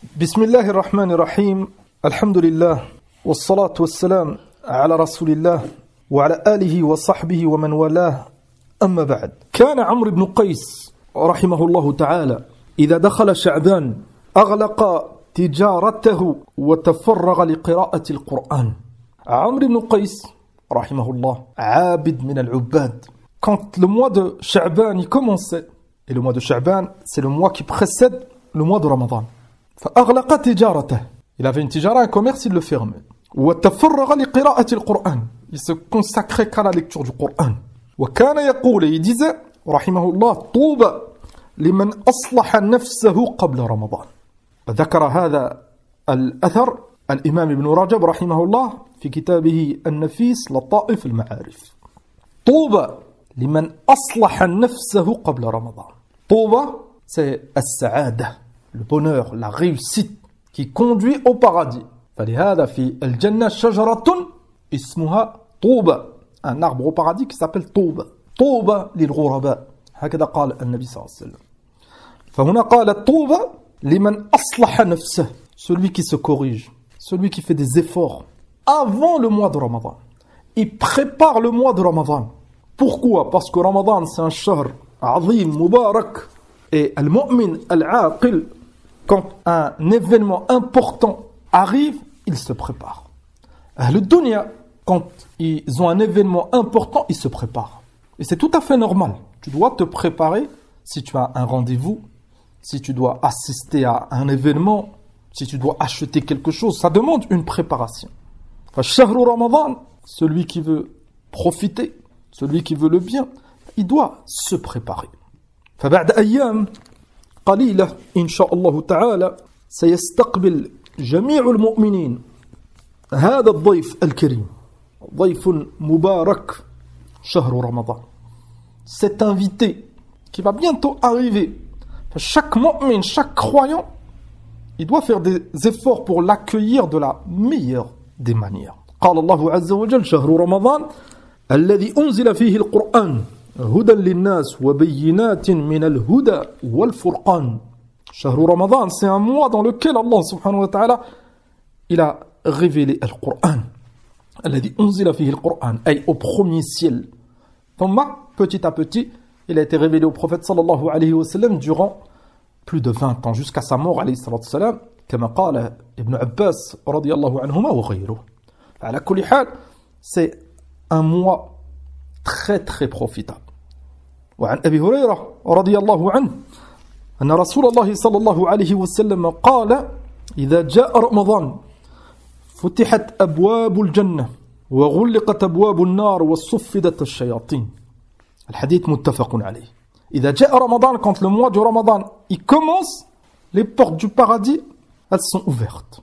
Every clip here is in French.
بسم الله الرحمن الرحيم الحمد لله والصلاة والسلام على رسول الله وعلى آله وصحبه ومن والاه أما بعد كان عمرو بن قيس رحمه الله تعالى إذا دخل شعبان أغلق تجارته وتفرغ لقراءة القرآن. عمرو بن قيس رحمه الله عابد من العباد. Quand le mois de Sha'ban y commençait, et le mois de Sha'ban c'est le mois qui précède le mois de Ramadan, فأغلق تجارته, il avait une tijara, un commerce, il le fermait. وتفرغ لقراءة القرآن, il se consacrait qu'à la lecture du Coran. وكان يقول, il disait رحمه الله طوبى لمن أصلح نفسه قبل رمضان. ذكر هذا الأثر الإمام ابن رجب رحمه الله في كتابه النفيس لطائف المعارف. طوبى لمن أصلح نفسه قبل رمضان. طوبى c'est السعادة, le bonheur, la réussite qui conduit au paradis. فلهذا في الجنة شجرة اسمها طوبى, un arbre au paradis qui s'appelle طوبى. طوبى للغرباء, هكذا قال النبي صلى الله عليه وسلم. فهنا قال طوبى لمن أصلح نفسه, celui qui se corrige, celui qui fait des efforts avant le mois de Ramadan. Il prépare le mois de Ramadan. Pourquoi? Parce que Ramadan c'est un shahr azim, mubarak, et al-mu'min, al-aqil, quand un événement important arrive, ils se préparent. Le dunya, quand ils ont un événement important, ils se préparent. Et c'est tout à fait normal. Tu dois te préparer si tu as un rendez-vous, si tu dois assister à un événement, si tu dois acheter quelque chose. Ça demande une préparation. Shahru Ramadan, celui qui veut profiter, celui qui veut le bien, il doit se préparer. فبعد أيام قليلة إن شاء الله تعالى سيستقبل جميع المؤمنين هذا الضيف الكريم, ضيف مبارك شهر رمضان. Cet invité qui va bientôt arriver. Chaque mu'min, chaque croyant, il doit faire des efforts pour l'accueillir de la meilleure des manières. قال الله عز وجل شهر رمضان الذي أنزل فيه القرآن هدى للناس وبينات من الهدى والفرقان. شهر رمضان c'est un mois dans lequel Allah subhanahu wa ta'ala il a révélé le Coran. الذي أنزل فيه القرآن, أي au premier ciel. ثم petit à petit il a été révélé au prophète sallallahu alayhi wa sallam durant plus de 20 ans jusqu'à sa mort alayhi salatu salam, كما قال ابن عباس رضي الله عنهما وغيره. على كل حال c'est un mois très très profitable. وعن أبي هريرة رضي الله عنه أن رسول الله صلى الله عليه وسلم قال إذا جاء رمضان فتحت أبواب الجنة وغلقت أبواب النار وصفدت الشياطين. الحديث متفق عليه. إذا جاء رمضان, quand le mois du Ramadan il commence, les portes du paradis elles sont ouvertes,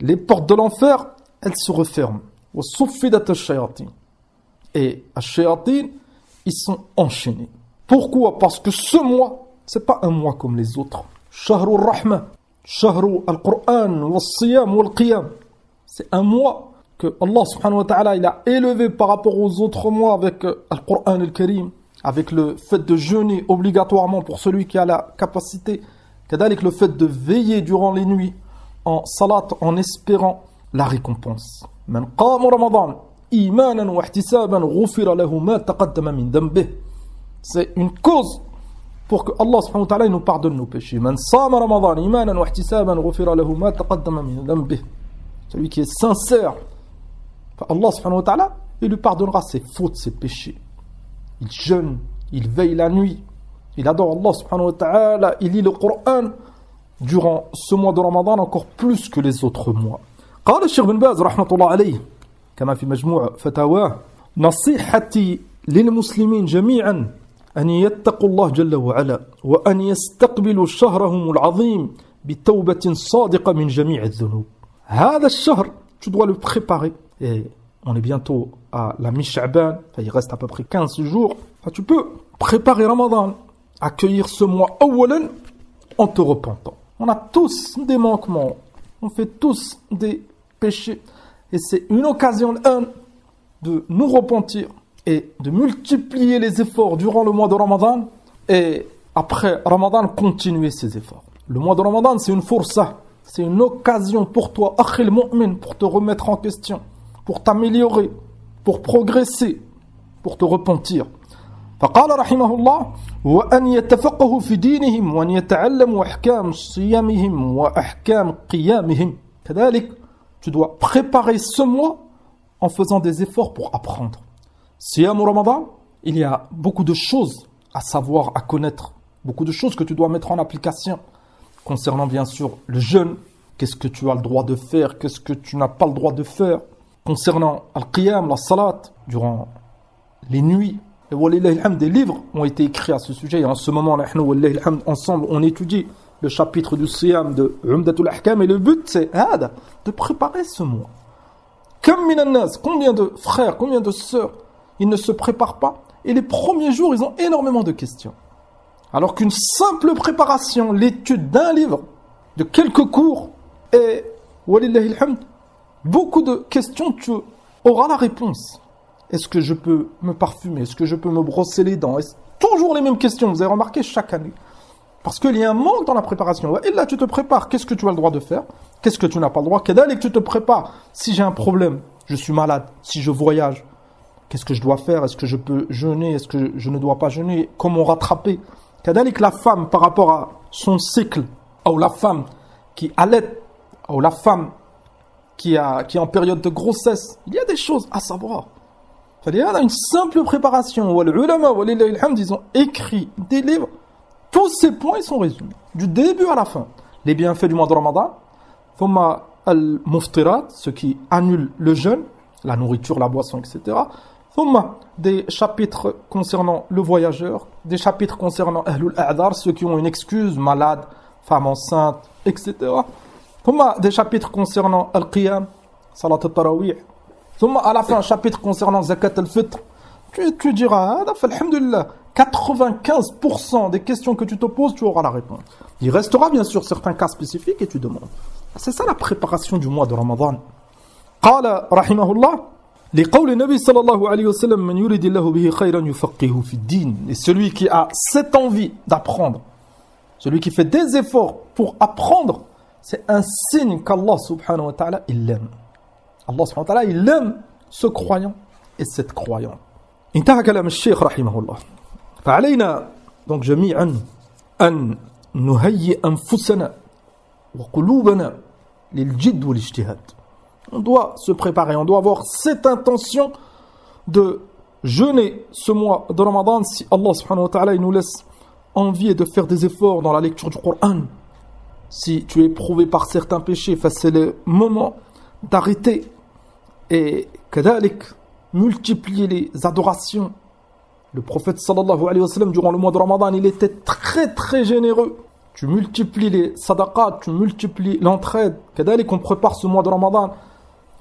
les portes de l'enfer elles se referment. وصفدت الشياطين, et الشياطين ils sont enchaînés. Pourquoi? Parce que ce mois c'est pas un mois comme les autres. شهر الرحمة, شهر القرآن والصيام والقيام. C'est un mois que Allah subhanahu wa ta'ala il a élevé par rapport aux autres mois avec le Coran al-Karim, avec le fait de jeûner obligatoirement pour celui qui a la capacité, qu'adalik le fait de veiller durant les nuits en salat en espérant la récompense. Man qama Ramadan imanan wa ihtisaban ghufira lahu ma taqaddama min dhanbihi. C'est une cause pour que Allah subhanahu wa ta'ala nous pardonne nos péchés. Man sama Ramadan imanan wa ihtisaban ghufira lahu ma taqaddama min dhanbihi. Celui qui est sincère, Allah subhanahu wa ta'ala, il lui pardonnera ses fautes, ses péchés. Il jeûne, il veille la nuit, il adore Allah subhanahu wa ta'ala, il lit le Coran durant ce mois de Ramadan encore plus que les autres mois. قال الشيخ بن باز رحمة الله عليه كما في مجموع فتاواه نصيحتي للمسلمين جميعا أن يتقوا الله جل وعلا وأن يستقبلوا شهرهم العظيم بتوبة صادقة من جميع الذنوب. هذا الشهر tu dois le préparer, et on est bientôt à la mi-Sha'ban, il reste à peu près 15 jours. Tu peux préparer Ramadan, accueillir ce mois أولا en te repentant. On a tous des manquements, on fait tous des péchés, et c'est une occasion de nous repentir et de multiplier les efforts durant le mois de Ramadan, et après Ramadan continuer ses efforts. Le mois de Ramadan c'est une fursa, C'est une occasion pour toi, akhil mu'min, pour te remettre en question, pour t'améliorer, pour progresser, pour te repentir. فقال رحمه الله وأن يتفقهوا في دينهم وأن يتعلموا أحكام صيامهم وأحكام قيامهم. كذلك, tu dois préparer ce mois en faisant des efforts pour apprendre. Siyam Ramadan, il y a beaucoup de choses à savoir, à connaître, beaucoup de choses que tu dois mettre en application concernant bien sûr le jeûne, qu'est-ce que tu as le droit de faire, qu'est-ce que tu n'as pas le droit de faire, concernant al-qiyam, la salat, durant les nuits. Et walillahi alhamd, des livres ont été écrits à ce sujet. Et en ce moment, walillahi alhamd, ensemble, on étudie le chapitre du Siyam de Umdatul Ahkam. Et le but, c'est de préparer ce mois. Comme minanas, combien de frères, combien de sœurs, ils ne se préparent pas. Et les premiers jours, ils ont énormément de questions. Alors qu'une simple préparation, l'étude d'un livre, de quelques cours, et walillahi alhamd, beaucoup de questions, tu auras la réponse. Est-ce que je peux me parfumer? Est-ce que je peux me brosser les dents? Toujours les mêmes questions, vous avez remarqué, chaque année. Parce qu'il y a un manque dans la préparation. Et là, tu te prépares. Qu'est-ce que tu as le droit de faire? Qu'est-ce que tu n'as pas le droit? Kedalik, tu te prépares. Si j'ai un problème, je suis malade, si je voyage, qu'est-ce que je dois faire? Est-ce que je peux jeûner? Est-ce que je ne dois pas jeûner? Comment rattraper? Kedalik, la femme, par rapport à son cycle, ou la femme qui allait, ou la femme qui est en période de grossesse, il y a des choses à savoir. Il y a une simple préparation. Les ulama, ils ont écrit des livres. Tous ces points, ils sont résumés. Du début à la fin. Les bienfaits du mois de Ramadan. Thumma al-muftirat, ce qui annule le jeûne, la nourriture, la boisson, etc. Thumma, des chapitres concernant le voyageur. Des chapitres concernant ahlul a'dar, ceux qui ont une excuse, malade, femme enceinte, etc. Thumma, des chapitres concernant al-qiyam, salat al-tarawih. À la fin, un chapitre concernant Zakat al-Fitr, tu diras, alhamdulillah, 95% des questions que tu te poses, tu auras la réponse. Il restera bien sûr certains cas spécifiques et tu demandes. C'est ça la préparation du mois de Ramadan. قال رحمه الله لقول النبي صلى الله عليه وسلم من يريد الله به خيرا يفقهه في الدين. Et celui qui a cette envie d'apprendre, celui qui fait des efforts pour apprendre, c'est un signe qu'Allah subhanahu wa ta'ala, il l'aime. Allah subhanahu wa ta'ala, il aime ce croyant et cette croyante. انتهى كلام الشيخ رحمه الله. فعلينا donc جميعا أن نهيئ أنفسنا وقلوبنا للجد والاجتهاد. On doit se préparer, on doit avoir cette intention de jeûner ce mois de Ramadan si Allah subhanahu wa ta'ala il nous laisse envie de faire des efforts dans la lecture du Coran. Si tu es éprouvé par certains péchés, c'est le moment d'arrêter. Et kadalik, multiplier les adorations. Le prophète sallallahu alayhi wa sallam, durant le mois de Ramadan, il était très très généreux. Tu multiplies les sadaqat, tu multiplies l'entraide. Kadalik, on prépare ce mois de Ramadan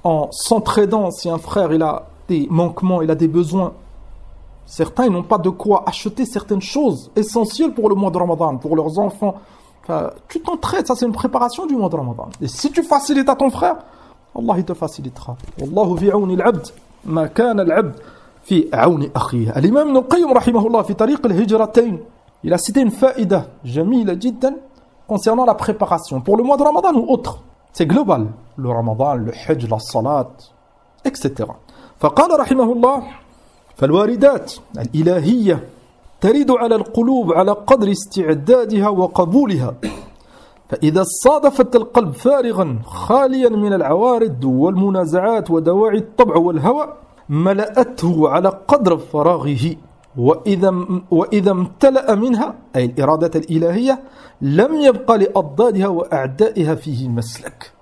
en s'entraidant. Si un frère il a des manquements, il a des besoins. Certains ils n'ont pas de quoi acheter certaines choses essentielles pour le mois de Ramadan, pour leurs enfants. Enfin, tu t'entraides, ça c'est une préparation du mois de Ramadan. Et si tu facilites à ton frère, Allah il te facilitera. Wallahu fi auni al-abd ma kana al-abd fi auni akhihi. L'imam Ibn al-Qayyim rahimahullah fi tariq al-hijratayn, il a cité une faïda jamila jiddan concernant la préparation pour le mois de Ramadan ou autre. C'est global, le Ramadan, le Hajj, la salat, etc. فقال رحمه الله فالواردات الإلهية ترد على القلوب على قدر استعدادها وقبولها فإذا صادفت القلب فارغا خاليا من العوارض والمنازعات ودواعي الطبع والهوى ملأته على قدر فراغه وإذا امتلأ منها أي الإرادة الإلهية لم يبقى لأضدادها وأعدائها فيه مسلك.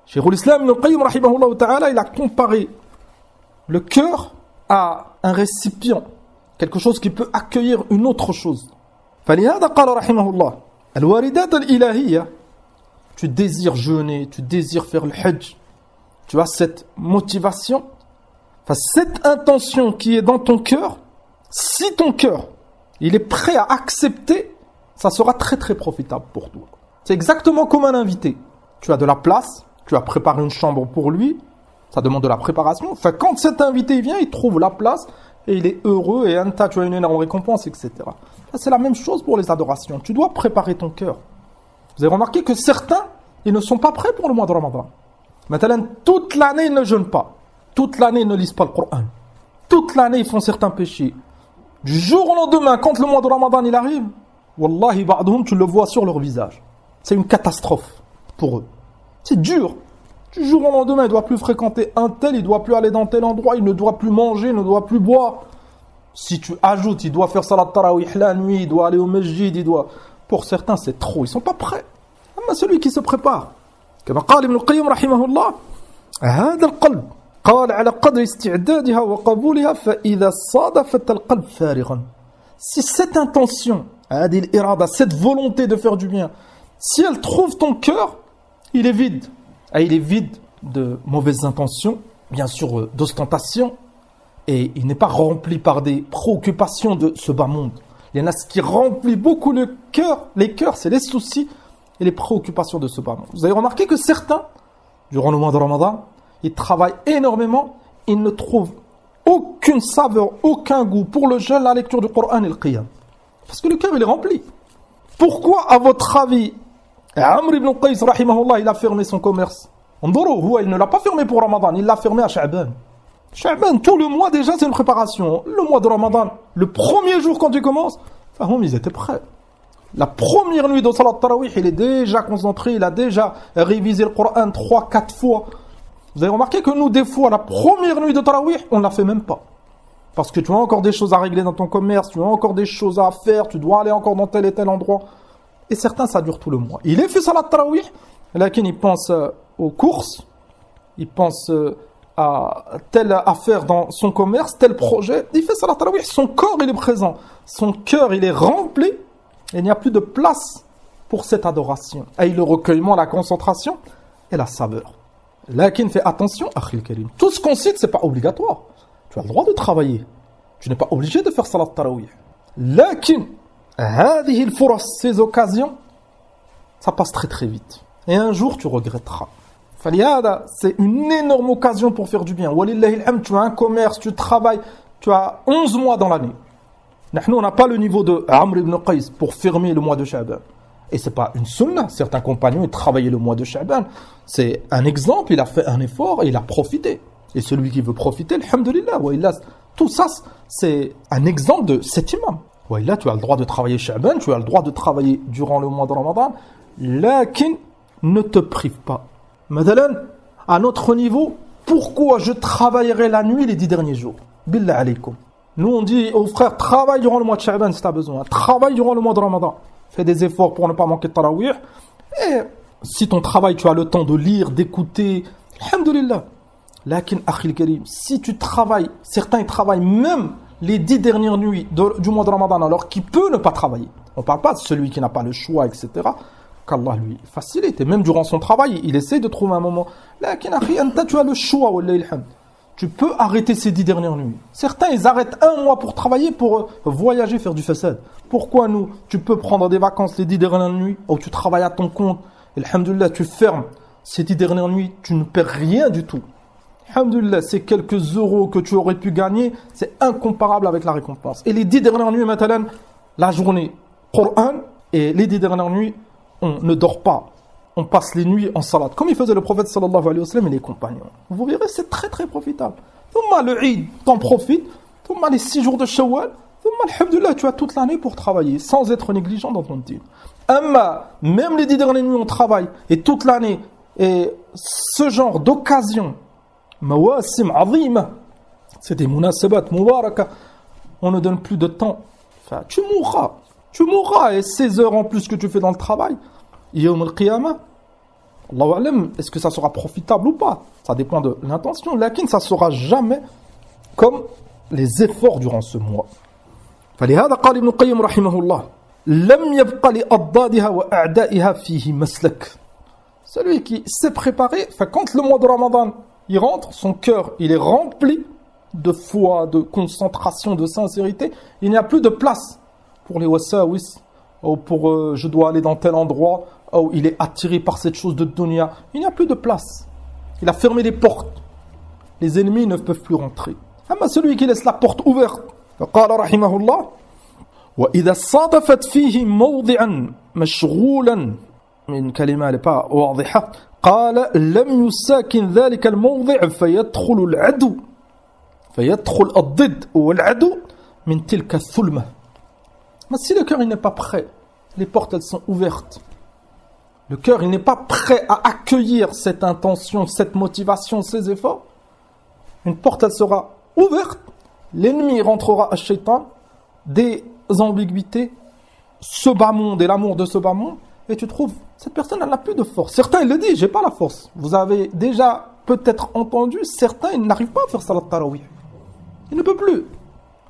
Cheikh l'Islam Ibn al-Qayyim rahimahullah ta'ala, il a comparé le cœur à un récipient, quelque chose qui peut accueillir une autre chose. فلهذا قال رحمه الله الواردات الإلهية, tu désires jeûner, tu désires faire le hajj, tu as cette motivation, cette intention qui est dans ton cœur, si ton cœur il est prêt à accepter, ça sera très très profitable pour toi. C'est exactement comme un invité. Tu as de la place, tu as préparé une chambre pour lui, ça demande de la préparation. Enfin, quand cet invité vient, il trouve la place et il est heureux et tu as une énorme récompense, etc. C'est la même chose pour les adorations. Tu dois préparer ton cœur. Vous avez remarqué que certains, Ils ne sont pas prêts pour le mois de Ramadan. Maintenant, toute l'année, ils ne jeûnent pas. Toute l'année, ils ne lisent pas le Coran. Toute l'année, ils font certains péchés. Du jour au lendemain, quand le mois de Ramadan il arrive, Wallahi, ba'dhum, tu le vois sur leur visage. C'est une catastrophe pour eux. C'est dur. Du jour au lendemain, il ne doit plus fréquenter un tel, il ne doit plus aller dans tel endroit, il ne doit plus manger, il ne doit plus boire. Si tu ajoutes, il doit faire salat tarawih la nuit, il doit aller au masjid, il doit... Pour certains, c'est trop, ils ne sont pas prêts. Mais celui qui se prépare. كما قال ابن القيم رحمه الله هذا القلب قال على قدر استعدادها وقبولها فإذا صادفت القلب فارغا. Si cette intention, هذه الإرادة, cette volonté de faire du bien, si elle trouve ton cœur, il est vide. Et il est vide de mauvaises intentions, bien sûr d'ostentation, et il n'est pas rempli par des préoccupations de ce bas monde. Il y en a ce qui remplit beaucoup le cœur, les cœurs, c'est les soucis et les préoccupations de ce bas monde. Vous avez remarqué que certains, durant le mois de Ramadan, ils travaillent énormément, ils ne trouvent aucune saveur, aucun goût pour le jeûne, la lecture du Coran et le Qiyam. Parce que le cœur, il est rempli. Pourquoi, à votre avis, Amr ibn Qais, rahimahullah, il a fermé son commerce? Il ne l'a pas fermé pour Ramadan, il l'a fermé à Sha'ban. Sha'ban, tout le mois déjà, c'est une préparation. Le mois de Ramadan, le premier jour quand tu commences, ils étaient prêts. La première nuit de Salat Tarawih, il est déjà concentré, il a déjà révisé le Coran 3-4 fois. Vous avez remarqué que nous, des fois, la première nuit de Tarawih, on ne la fait même pas. Parce que tu as encore des choses à régler dans ton commerce, tu as encore des choses à faire, tu dois aller encore dans tel et tel endroit. Et certains, ça dure tout le mois. Il est fait Salat Tarawih, là, il pense aux courses, il pense à telle affaire dans son commerce, tel projet. Il fait Salat Tarawih, son corps, il est présent. Son cœur, il est rempli. Et il n'y a plus de place pour cette adoration. Et le recueillement, la concentration et la saveur. Lakin, fais attention, Akhil Karim. Tout ce qu'on cite, ce n'est pas obligatoire. Tu as le droit de travailler. Tu n'es pas obligé de faire Salat Tarawih. Lakin, ces occasions, ça passe très très vite. Et un jour, tu regretteras. C'est une énorme occasion pour faire du bien. Tu as un commerce, tu travailles, tu as 11 mois dans l'année. Nous, on n'a pas le niveau de Amr ibn Qais pour fermer le mois de Sha'ban. Et ce n'est pas une sunnah. Certains compagnons ont travaillé le mois de Sha'ban. C'est un exemple, il a fait un effort et il a profité. Et celui qui veut profiter, alhamdulillah. Tout ça, c'est un exemple de cet imam. Là, tu as le droit de travailler Sha'ban, tu as le droit de travailler durant le mois de Ramadan. Lakin, ne te prive pas. Madalan, à notre niveau, pourquoi je travaillerai la nuit les 10 derniers jours? Billah alaykum. Nous, on dit aux frères, travaille durant le mois de Sha'ban si tu as besoin. Travaille durant le mois de Ramadan. Fais des efforts pour ne pas manquer de Tarawih. Et si ton travail, tu as le temps de lire, d'écouter, alhamdulillah. Lakin, akhil karim, si tu travailles, certains travaillent même les 10 dernières nuits du mois de Ramadan, alors qu'il peut ne pas travailler. On ne parle pas de celui qui n'a pas le choix, etc. Qu'Allah lui facilite. Et même durant son travail, il essaie de trouver un moment. Lakin, akhil, anta, tu as le choix, wallahi alhamd. Tu peux arrêter ces 10 dernières nuits. Certains, ils arrêtent un mois pour travailler, pour voyager, faire du façade. Pourquoi nous? Tu peux prendre des vacances les 10 dernières nuits, où tu travailles à ton compte. Et alhamdulillah, tu fermes ces 10 dernières nuits, tu ne perds rien du tout. Alhamdulillah, ces quelques euros que tu aurais pu gagner, c'est incomparable avec la récompense. Et les 10 dernières nuits, maintenant, la journée, Coran, et les 10 dernières nuits, on ne dort pas. On passe les nuits en salat, comme il faisait le prophète sallallahu alayhi wa sallam et les compagnons. Vous verrez, c'est très très profitable. Thumma le Eid, t'en profites. Thumma les 6 jours de Shawwal. Thumma, alhamdulillah, tu as toute l'année pour travailler, sans être négligent dans ton dîn. Amma, même les 10 dernières nuits, on travaille, et toute l'année, et ce genre d'occasion, mawasim azima, c'est des munasabat mubaraka, on ne donne plus de temps. Enfin, tu mourras, et 16 heures en plus que tu fais dans le travail, Yawm al-Qiyamah, Allahu A'lam, est-ce que ça sera profitable ou pas? Ça dépend de l'intention. Lakin, ça sera jamais comme les efforts durant ce mois. فلهذا قال ابن القيم رحمه الله لم يبق لأضدادها وأعدائها فيه مسلك. Celui qui s'est préparé, quand le mois de Ramadan il rentre, son cœur il est rempli de foi, de concentration, de sincérité. Il n'y a plus de place pour les wasawis, ou pour je dois aller dans tel endroit, ou il est attiré par cette chose de dunya. Il n'y a plus de place. Il a fermé les portes. Les ennemis ne peuvent plus rentrer. Mais celui qui laisse la porte ouverte, فقال رحمه الله وإذا صادفت فيه موضعا مشغولا une kalima elle n'est pas واضحة قال لم يساكن ذلك الموضع فيدخل العدو فيدخل الضد والعدو من تلك الثلمة. Mais si le cœur il n'est pas prêt, les portes elles sont ouvertes. Le cœur il n'est pas prêt à accueillir cette intention, cette motivation, ces efforts. Une porte elle sera ouverte, l'ennemi rentrera à Shaitan, des ambiguïtés, ce bas monde et l'amour de ce bas monde, et tu trouves, cette personne elle n'a plus de force. Certains ils le disent, j'ai pas la force. Vous avez déjà peut-être entendu, certains ils n'arrivent pas à faire salat tarawih. Il ne peut plus.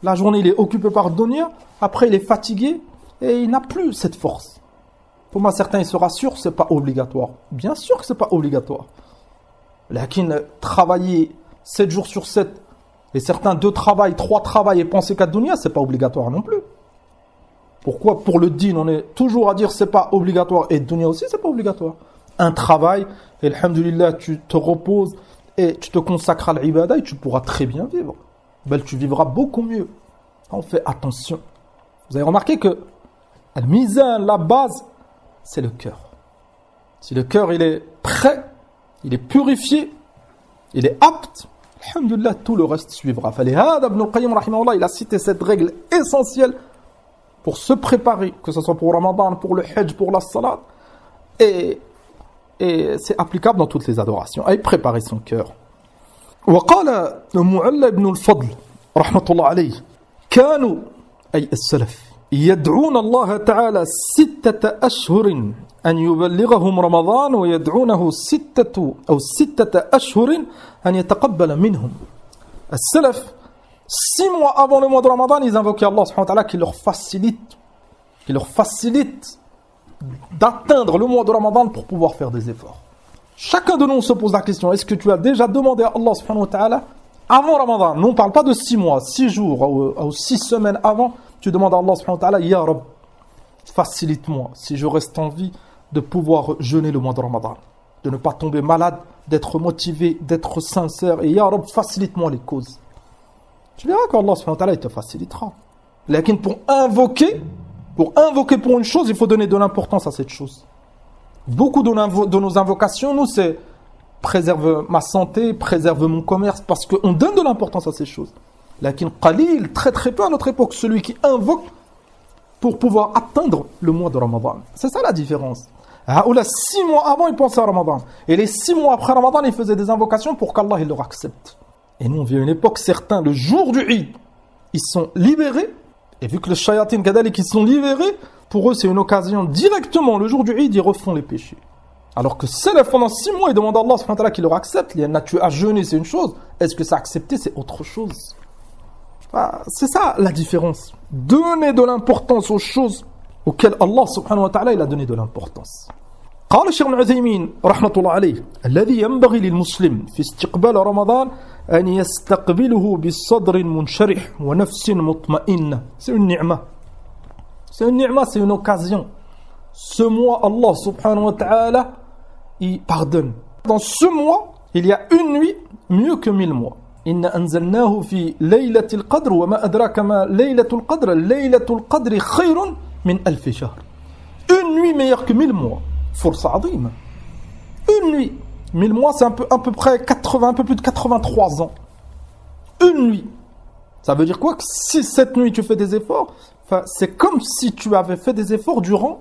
La journée, il est occupé par dunya, après il est fatigué et il n'a plus cette force. Pour moi, certains ils se rassurent, c'est pas obligatoire. Bien sûr que c'est pas obligatoire. Lakin travailler 7 jours sur 7 et certains 2 travaillent, 3 travaillent et penser qu'à dunya, c'est pas obligatoire non plus. Pourquoi pour le din, on est toujours à dire c'est pas obligatoire et dunya aussi c'est pas obligatoire. Un travail, et alhamdulillah, tu te reposes et tu te consacres à l'ibadah et tu pourras très bien vivre. Ben, tu vivras beaucoup mieux. On fait attention. Vous avez remarqué que le mizan, la base, c'est le cœur. Si le cœur il est prêt, il est purifié, il est apte, alhamdulillah, tout le reste suivra. Falihad Ibn Qayyim rahimahullah, il a cité cette règle essentielle pour se préparer, que ce soit pour Ramadan, pour le Hajj, pour la Salat, et c'est applicable dans toutes les adorations. Et préparer son cœur. وقال معلى بن الفضل رحمة الله عليه كانوا أي السلف يدعون الله تعالى 6 أشهر أن يبلغهم رمضان ويدعونه 6 أشهر أن يتقبل منهم. السلف 6 mois avant le mois de Ramadan ils invoquaient Allah subhanahu wa ta'ala qui leur facilite d'atteindre le mois de Ramadan pour pouvoir faire des efforts. Chacun de nous se pose la question, est-ce que tu as déjà demandé à Allah subhanahu wa ta'ala avant Ramadan? Nous on ne parle pas de 6 mois, 6 jours ou 6 semaines avant, tu demandes à Allah subhanahu wa ta'ala, Ya Rab, facilite-moi si je reste en vie de pouvoir jeûner le mois de Ramadan, de ne pas tomber malade, d'être motivé, d'être sincère, et Ya Rab, facilite-moi les causes. Tu verras qu'Allah subhanahu wa ta'ala il te facilitera. Lakin pour invoquer pour une chose, il faut donner de l'importance à cette chose. Beaucoup de nos invocations, nous, c'est préserve ma santé, préserve mon commerce, parce qu'on donne de l'importance à ces choses. Lakin qalil, très très peu à notre époque, celui qui invoque pour pouvoir atteindre le mois de Ramadan. C'est ça la différence. Haoula, 6 mois avant, ils pensaient à Ramadan. Et les 6 mois après Ramadan, ils faisaient des invocations pour qu'Allah il leur accepte. Et nous, on vit à une époque, certains, le jour du Eid, ils sont libérés. Et vu que les shayatin kadalik, ils sont libérés, pour eux, c'est une occasion, directement, le jour du Eid, ils refont les péchés. Alors que celles pendant 6 mois, ils demandent à Allah subhanahu wa ta'ala qu'il leur accepte. Tu as jeûné, c'est une chose. Est-ce que ça a accepté, c'est autre chose. C'est ça la différence. Donner de l'importance aux choses auxquelles Allah subhanahu wa ta'ala il a donné de l'importance. قال الشيخ ابن عثيمين رحمة الله عليه الذي ينبغي للمسلم في استقبال رمضان أن يستقبله بصدر منشرح ونفس مطمئنة. C'est une ni'ma. C'est une ni'ma, c'est une occasion. Ce mois, Allah subhanahu wa ta'ala, il pardonne. Dans ce mois, il y a une nuit mieux que 1000 mois. إن أنزلناه في ليلة القدر وما أدراك ما ليلة القدر ليلة القدر خير من 1000 شهر. Une nuit meilleure que 1000 mois. Force عظيمة. Une nuit. 1000 mois, c'est à peu près 80, un peu plus de 83 ans. Une nuit. Ça veut dire quoi? Que si cette nuit tu fais des efforts, c'est comme si tu avais fait des efforts durant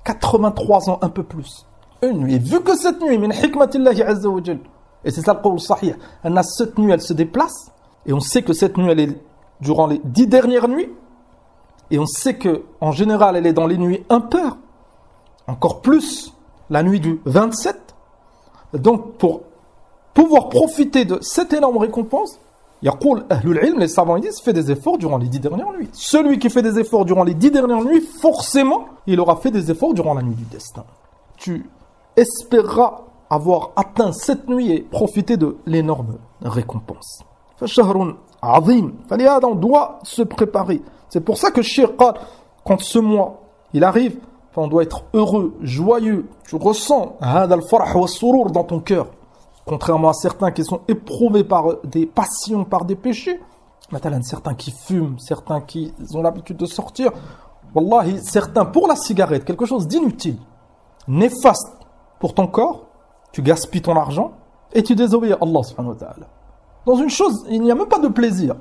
83 ans, un peu plus. Une nuit. Vu que cette nuit, min hikmatillahi azza wa jal, et c'est ça le qawl sahih, cette nuit elle se déplace, et on sait que cette nuit elle est durant les 10 dernières nuits, et on sait que en général elle est dans les nuits impaires, encore plus la nuit du 27. Donc pour pouvoir profiter de cette énorme récompense, yaqul ahlul ilm, les savants ils disent, fait des efforts durant les 10 dernières nuits. Celui qui fait des efforts durant les 10 dernières nuits, forcément il aura fait des efforts durant la nuit du destin. Tu espéreras avoir atteint cette nuit et profiter de l'énorme récompense. Fashahrun azim. Falihada, on doit se préparer. C'est pour ça que Cheikh Qad, quand ce mois il arrive, on doit être heureux, joyeux. Tu ressens hada al-farh wa surur dans ton cœur. Contrairement à certains qui sont éprouvés par des passions, par des péchés. Maintenant, certains qui fument, certains qui ont l'habitude de sortir. Wallahi, certains pour la cigarette, quelque chose d'inutile. néfaste pour ton corps, tu gaspilles ton argent et tu désobéis à Allah subhanahu wa ta'ala. Dans une chose, il n'y a même pas de plaisir.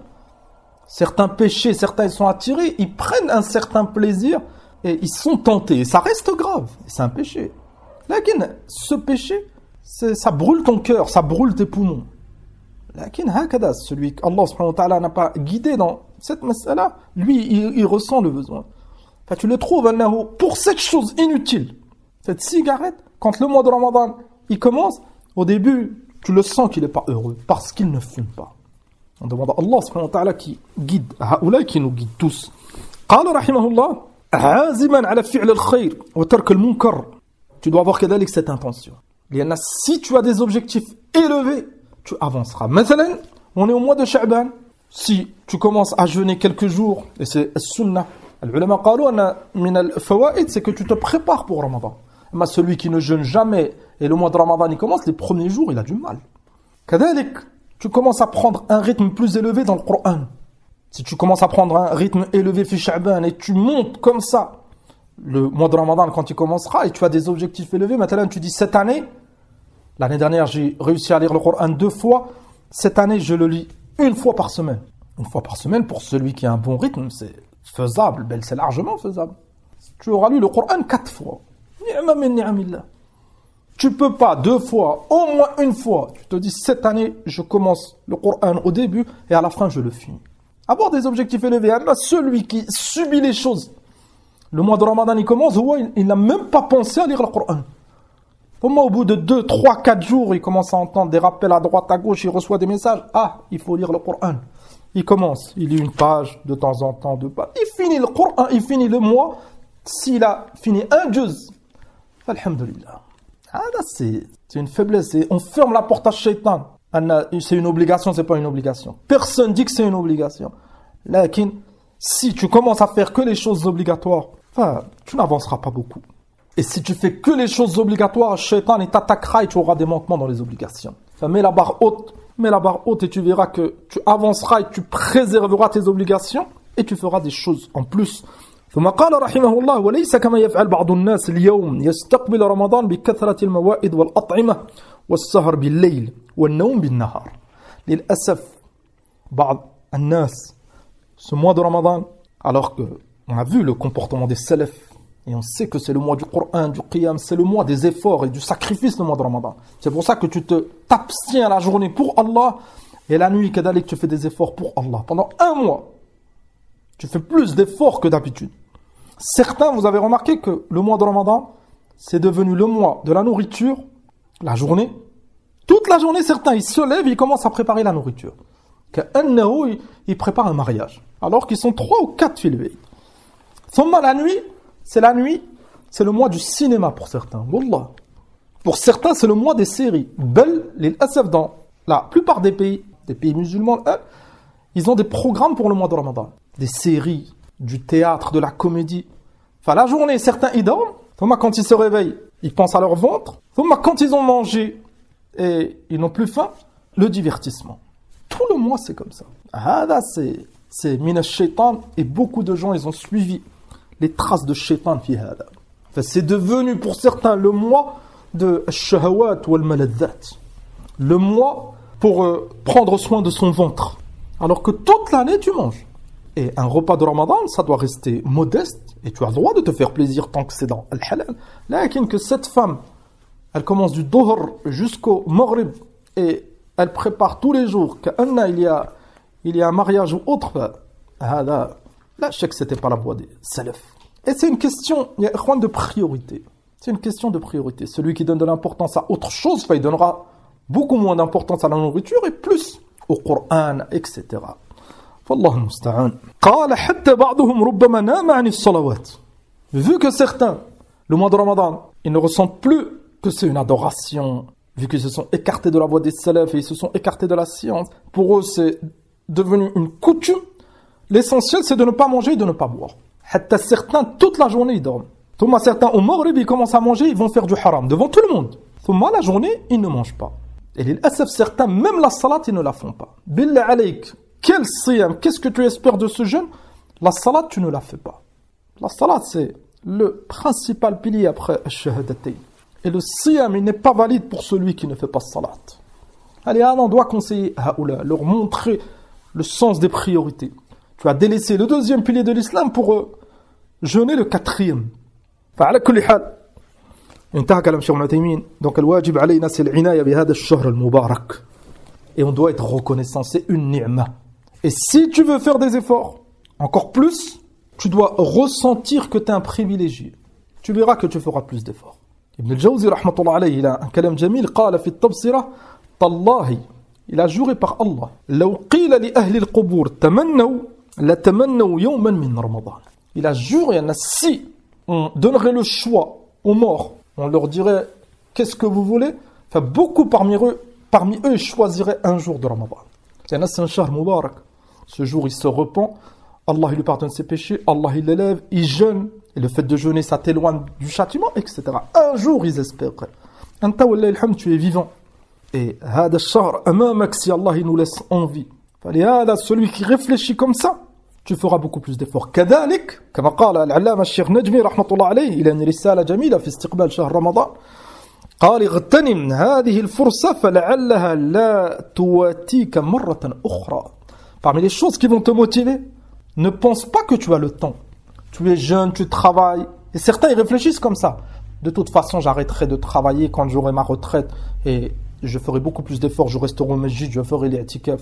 Certains péchés, certains ils sont attirés, ils prennent un certain plaisir et ils sont tentés. Et ça reste grave, c'est un péché. Lakin, ce péché, ça brûle ton cœur, ça brûle tes poumons. Lakin, hakada, celui qu'Allah subhanahu wa ta'ala n'a pas guidé dans cette mas'ala, lui, il ressent le besoin. Enfin, tu le trouves, pour cette chose inutile, cette cigarette, quand le mois de Ramadan, il commence, au début, tu le sens qu'il n'est pas heureux, parce qu'il ne fume pas. On demande à Allah subhanahu wa ta'ala qui guide, haoula qui nous guide tous. قال رحمه الله عازما على فعل الخير وترك المنكر. Tu dois avoir كذلك cette intention. Si tu as des objectifs élevés, tu avanceras. مثلا, on est au mois de Sha'ban. Si tu commences à jeûner quelques jours, et c'est sunnah, les ulama قالوا أن من الفوائد, c'est que tu te prépares pour Ramadan. Mais celui qui ne jeûne jamais et le mois de Ramadan il commence, les premiers jours, il a du mal. كذلك, tu commences à prendre un rythme plus élevé dans le Coran. Si tu commences à prendre un rythme élevé fi Sha'ban et tu montes comme ça, le mois de Ramadan quand il commencera et tu as des objectifs élevés, maintenant tu dis cette année, l'année dernière j'ai réussi à lire le Coran 2 fois, cette année je le lis une fois par semaine. Une fois par semaine pour celui qui a un bon rythme, c'est faisable, c'est largement faisable. Tu auras lu le Coran 4 fois. Ni'ma min ni'amillah. Tu peux pas 2 fois, au moins une fois. Tu te dis, cette année, je commence le Coran au début et à la fin, je le finis. Avoir des objectifs élevés. Celui qui subit les choses. Le mois de Ramadan, il commence, il n'a même pas pensé à lire le Coran. Au bout de 2, 3, 4 jours, il commence à entendre des rappels à droite, à gauche, il reçoit des messages. Ah, il faut lire le Coran. Il commence, il lit une page de temps en temps, 2 pages. Il finit le Coran, il finit le mois. S'il a fini un juz, alhamdulillah. C'est une faiblesse. On ferme la porte à Shaitan. C'est une obligation, c'est pas une obligation. Personne dit que c'est une obligation. Lakin, si tu commences à faire que les choses obligatoires, tu n'avanceras pas beaucoup. Et si tu fais que les choses obligatoires, Shaitan t'attaquera et tu auras des manquements dans les obligations. Mets la barre haute et tu verras que tu avanceras et tu préserveras tes obligations et tu feras des choses en plus. ثم قال رحمه الله وليس كما يفعل بعض الناس اليوم يستقبل رمضان بكثرة الموائد والأطعمة والسهر بالليل والنوم بالنهار. للأسف بعض الناس ce mois de Ramadan, alors que on a vu le comportement des salafs et on sait que c'est le mois du Coran, du Qiyam, c'est le mois des efforts et du sacrifice, le mois de Ramadan. C'est pour ça que tu t'abstiens la journée pour Allah et la nuit kadalik tu fais des efforts pour Allah. Pendant un mois, tu fais plus d'efforts que d'habitude. Certains, vous avez remarqué que le mois de Ramadan, c'est devenu le mois de la nourriture, la journée. Toute la journée, certains, ils se lèvent, ils commencent à préparer la nourriture. Ils préparent un mariage. Alors qu'ils sont 3 ou 4 filets. Thumma la nuit, c'est le mois du cinéma pour certains. Wallah. Pour certains, c'est le mois des séries. Dans la plupart des pays musulmans, ils ont des programmes pour le mois de Ramadan. Des séries, du théâtre, de la comédie. La journée, certains ils dorment. Quand ils se réveillent, ils pensent à leur ventre. Quand ils ont mangé et ils n'ont plus faim, le divertissement. Tout le mois, c'est comme ça. C'est mina shaitan et beaucoup de gens, ils ont suivi les traces de shaitan fi hada. C'est devenu pour certains le mois de shahawat wal maladhat. Le mois pour prendre soin de son ventre. Alors que toute l'année, tu manges. Et un repas de Ramadan, ça doit rester modeste. Et tu as le droit de te faire plaisir tant que c'est dans al-halal. Là, que cette femme, elle commence du Dhuhr jusqu'au Maghrib. Et elle prépare tous les jours. Il y a un mariage ou autre. Là, je sais que c'était pas la voie des salafs. Et c'est une question, de priorité. C'est une question de priorité. Celui qui donne de l'importance à autre chose, il donnera beaucoup moins d'importance à la nourriture et plus au Coran, etc. Wallahu musta'an. قال حتى بعضهم ربما نام عن الصلوات. Vu que certains, le mois de Ramadan, ils ne ressentent plus que c'est une adoration, vu qu'ils se sont écartés de la voie des salafs et ils se sont écartés de la science, pour eux c'est devenu une coutume. L'essentiel c'est de ne pas manger et de ne pas boire. Hatta certains, toute la journée ils dorment. Thumma certains au Maghrib ils commencent à manger, ils vont faire du haram devant tout le monde. Thumma la journée ils ne mangent pas. Et les asaf certains, même la salat ils ne la font pas. Billah alayk. Quel siyam, qu'est-ce que tu espères de ce jeûne? La salat, tu ne la fais pas. La salat, c'est le principal pilier après Ash-Shahadatayn. Et le siyam, il n'est pas valide pour celui qui ne fait pas salat. Allez, on doit conseiller à Haoula, leur montrer le sens des priorités. Tu as délaissé le deuxième pilier de l'islam pour jeûner le quatrième. فعلى كل حال انتهى كلام شيخ ابن عثيمين. Donc الواجب علينا c'est العناية بهذا الشهر المبارك. Et on doit être reconnaissant, c'est une ni'ma. Et si tu veux faire des efforts, encore plus, tu dois ressentir que tu es un privilégié. Tu verras que tu feras plus d'efforts. Ibn al-Jawzi, rahmatullah alayhi, il a un kalam jamil, قال في التبصرة طالله, il a juré par Allah, لو قيل لأهل القبور تمنوا لتمنوا يوما من رمضان. Il a juré, si on donnerait le choix aux morts, on leur dirait qu'est-ce que vous voulez, enfin, beaucoup parmi eux choisiraient un jour de Ramadan. C'est un shahr mubarak. Ce jour il se repent, Allah il lui pardonne ses péchés, Allah il l'élève, il jeûne, et le fait de jeûner ça t'éloigne du châtiment, etc. Un jour ils espèrent. Anta wallahi alhamd, tu es vivant. Et hada shahr amamak, si Allah il nous laisse en vie. Celui qui réfléchit comme ça, tu feras beaucoup plus d'efforts. كذلك كما قال العلامة الشيخ نجمي رحمة الله عليه إلى رسالة جميلة في استقبال شهر رمضان قال اغتنم هذه الفرصة فلعلها لا تواتيك مرة أخرى. Parmi les choses qui vont te motiver, ne pense pas que tu as le temps. Tu es jeune, tu travailles. Et certains ils réfléchissent comme ça. De toute façon, j'arrêterai de travailler quand j'aurai ma retraite et je ferai beaucoup plus d'efforts. Je resterai au masjid, je ferai les i'tikaf.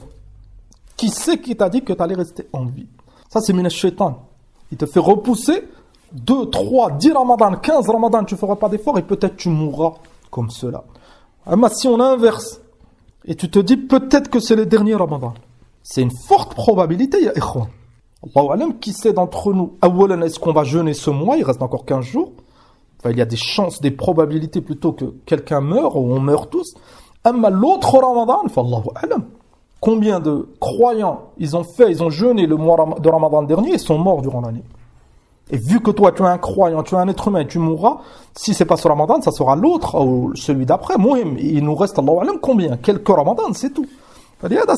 Qui c'est qui t'a dit que tu allais rester en vie? Ça, c'est minash shaitan. Il te fait repousser 2, 3, 10 Ramadan, 15 Ramadan, tu ne feras pas d'efforts et peut-être tu mourras comme cela. Mais si on inverse et tu te dis peut-être que c'est le dernier Ramadan, c'est une forte probabilité, ya ikhwan. Allahu alam, qui sait d'entre nous, awalan, est-ce qu'on va jeûner ce mois? Il reste encore 15 jours. Enfin, il y a des chances, des probabilités plutôt que quelqu'un meure ou on meurt tous. Mais l'autre Ramadan, Allahu alam. Combien de croyants ils ont jeûné le mois de Ramadan dernier et sont morts durant l'année. Et vu que toi tu es un croyant, tu es un être humain et tu mourras, si c'est pas ce Ramadan, ça sera l'autre ou celui d'après. Mohim, il nous reste, Allahu alam, combien? Quelques Ramadan, c'est tout.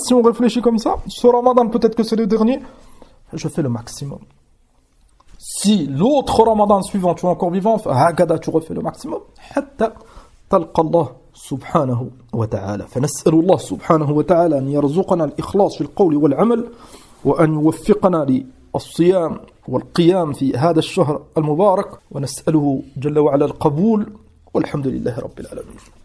Si on réfléchit comme ça, ce Ramadan peut-être que c'est le dernier, je fais le maximum. Si l'autre Ramadan suivant tu es encore vivant, tu refais le maximum. Hatta talqa Allah سبحانه وتعالى. فنسأل الله سبحانه وتعالى أن يرزقنا الإخلاص في القول والعمل وأن يوفقنا للصيام والقيام في هذا الشهر المبارك ونسأله جل وعلا القبول والحمد لله رب العالمين.